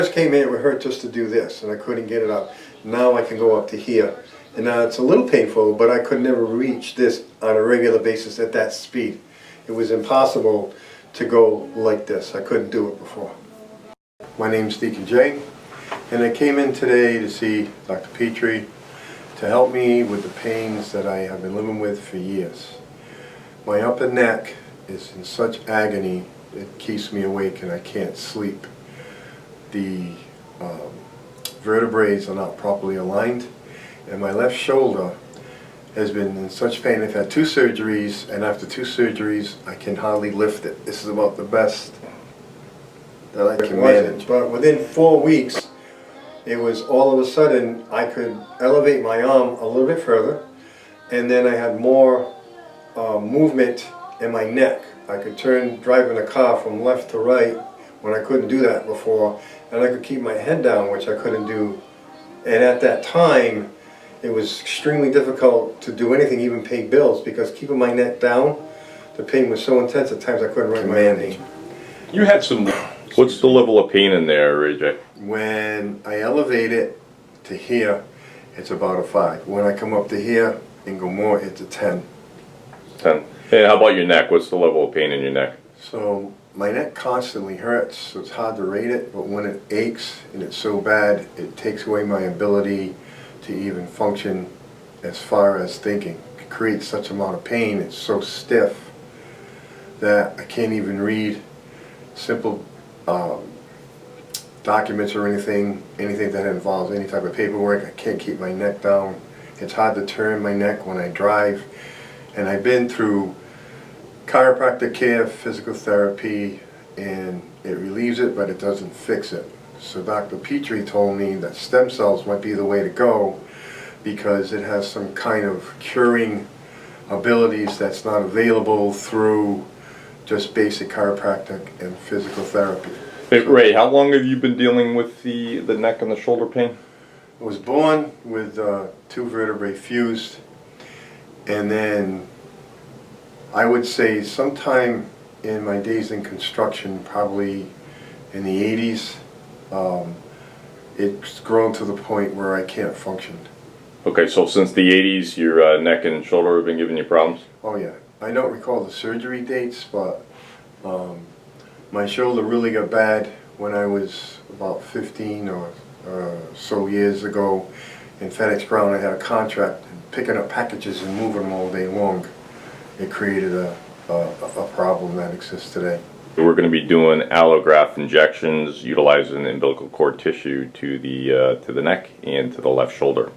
First came in, it would hurt just to do this, and I couldn't get it up. Now I can go up to here, and now it's a little painful, but I could never reach this on a regular basis at that speed. It was impossible to go like this. I couldn't do it before. My name's Deacon Jay, and I came in today to see Dr. Petrie to help me with the pains that I have been living with for years. My upper neck is in such agony, it keeps me awake and I can't sleep. The vertebrae are not properly aligned, and my left shoulder has been in such pain. I've had 2 surgeries, and after 2 surgeries I can hardly lift it. This is about the best that I can manage. But within 4 weeks, it was all of a sudden I could elevate my arm a little bit further, and then I had more movement in my neck. I could driving a car from left to right when I couldn't do that before, and I could keep my head down, which I couldn't do. And at that time, it was extremely difficult to do anything, even pay bills, because keeping my neck down, the pain was so intense at times I couldn't write my own name. You had some. What's the level of pain in there, Ray? When I elevate it to here, it's about a 5. When I come up to here and go more, it's a 10. 10. Hey, how about your neck? What's the level of pain in your neck? So my neck constantly hurts, so it's hard to rate it, but when it aches and it's so bad, it takes away my ability to even function as far as thinking. It creates such amount of pain, it's so stiff that I can't even read simple documents or anything that involves any type of paperwork. I can't keep my neck down. It's hard to turn my neck when I drive, and I've been through chiropractic care, physical therapy, and it relieves it, but it doesn't fix it. So Dr. Petrie told me that stem cells might be the way to go because it has some kind of curing abilities that's not available through just basic chiropractic and physical therapy. Hey, Ray, how long have you been dealing with the neck and the shoulder pain? I was born with 2 vertebrae fused, and then I would say sometime in my days in construction, probably in the 80s, it's grown to the point where I can't function. Okay, so since the 80s, your neck and shoulder have been giving you problems? Oh yeah. I don't recall the surgery dates, but my shoulder really got bad when I was about 15 or so years ago. In FedEx Ground, I had a contract picking up packages and moving them all day long. It created a problem that exists today. We're going to be doing allograft injections utilizing umbilical cord tissue to the neck and to the left shoulder.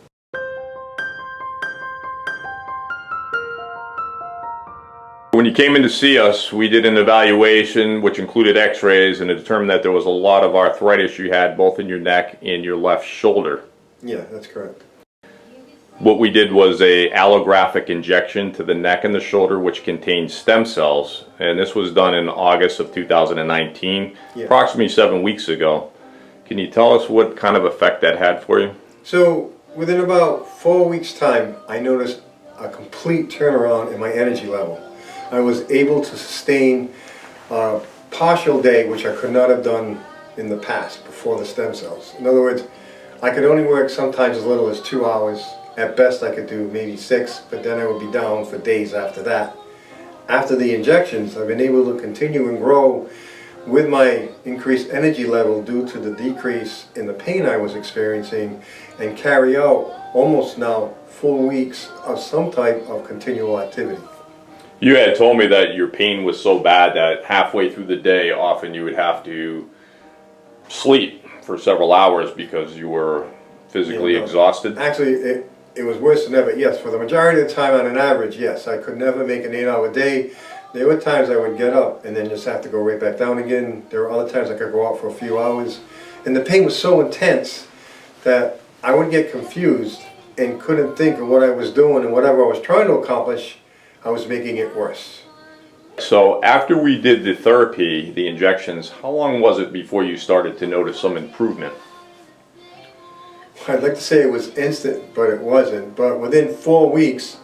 When you came in to see us, we did an evaluation which included x-rays, and it determined that there was a lot of arthritis you had both in your neck and your left shoulder. Yeah, that's correct. What we did was a allographic injection to the neck and the shoulder, which contained stem cells, and this was done in August of 2019, approximately 7 weeks ago. Can you tell us what kind of effect that had for you? So within about 4 weeks time, I noticed a complete turnaround in my energy level. I was able to sustain a partial day, which I could not have done in the past before the stem cells. In other words, I could only work sometimes as little as 2 hours. At best I could do maybe 6, but then I would be down for days after that. After the injections, I've been able to continue and grow with my increased energy level due to the decrease in the pain I was experiencing, and carry out almost now full weeks of some type of continual activity. You had told me that your pain was so bad that halfway through the day often you would have to sleep for several hours because you were physically exhausted. Actually, it was worse than ever. Yes, for the majority of the time on an average, yes. I could never make an 8-hour day. There were times I would get up and then just have to go right back down again. There were other times I could go out for a few hours. And the pain was so intense that I would get confused and couldn't think of what I was doing, and whatever I was trying to accomplish, I was making it worse. So after we did the therapy, the injections, how long was it before you started to notice some improvement? I'd like to say it was instant, but it wasn't. But within 4 weeks,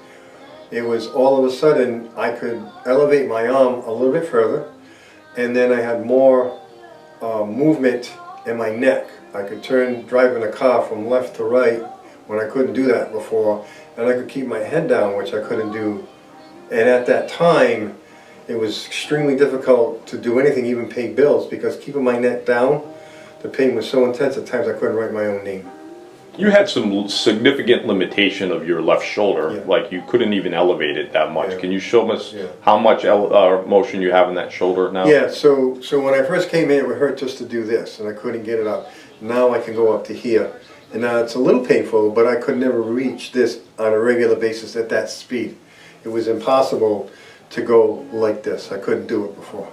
it was all of a sudden I could elevate my arm a little bit further, and then I had more movement and my neck. I could turn driving a car from left to right when I couldn't do that before, and I could keep my head down, which I couldn't do. And at that time, it was extremely difficult to do anything, even pay bills, because keeping my neck down, the pain was so intense at times I couldn't write my own name. You had some significant limitation of your left shoulder, Yeah. like you couldn't even elevate it that much. Yeah. Can you show us Yeah. how much motion you have in that shoulder now? Yeah, so when I first came in, it would hurt just to do this, and I couldn't get it up. Now I can go up to here. And now it's a little painful, but I could never reach this on a regular basis at that speed. It was impossible to go like this. I couldn't do it before.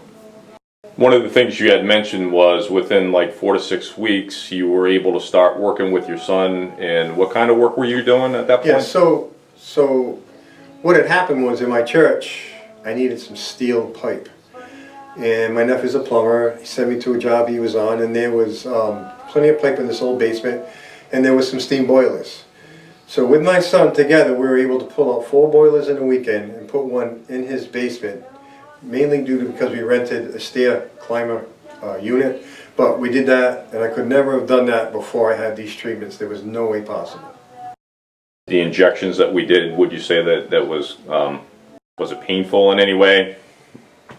One of the things you had mentioned was within like 4 to 6 weeks, you were able to start working with your son. And what kind of work were you doing at that point? Yeah, so what had happened was in my church, I needed some steel pipe. And my nephew's a plumber. He sent me to a job he was on, and there was plenty of pipe in this old basement, and there was some steam boilers. So with my son together, we were able to pull out 4 boilers in a weekend and put one in his basement, mainly due to because we rented a stair climber unit. But we did that, and I could never have done that before I had these treatments. There was no way possible. The injections that we did, would you say that was it painful in any way?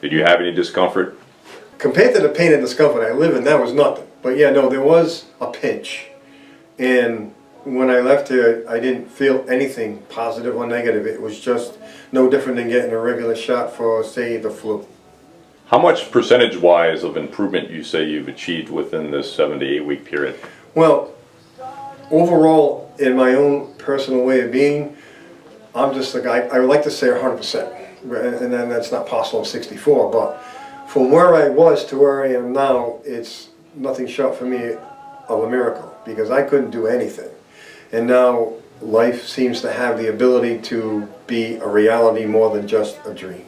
Did you have any discomfort? Compared to the pain and discomfort I live in, that was nothing. But yeah, no, there was a pinch. And when I left here, I didn't feel anything positive or negative. It was just no different than getting a regular shot for, say, the flu. How much percentage-wise of improvement you say you've achieved within this 7 to 8 week period? Well, overall, in my own personal way of being, I'm just a guy, I would like to say 100%. And then that's not possible, I'm 64, but from where I was to where I am now, it's nothing short for me of a miracle, because I couldn't do anything. And now life seems to have the ability to be a reality more than just a dream.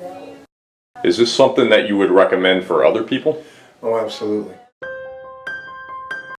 Is this something that you would recommend for other people? Oh, absolutely.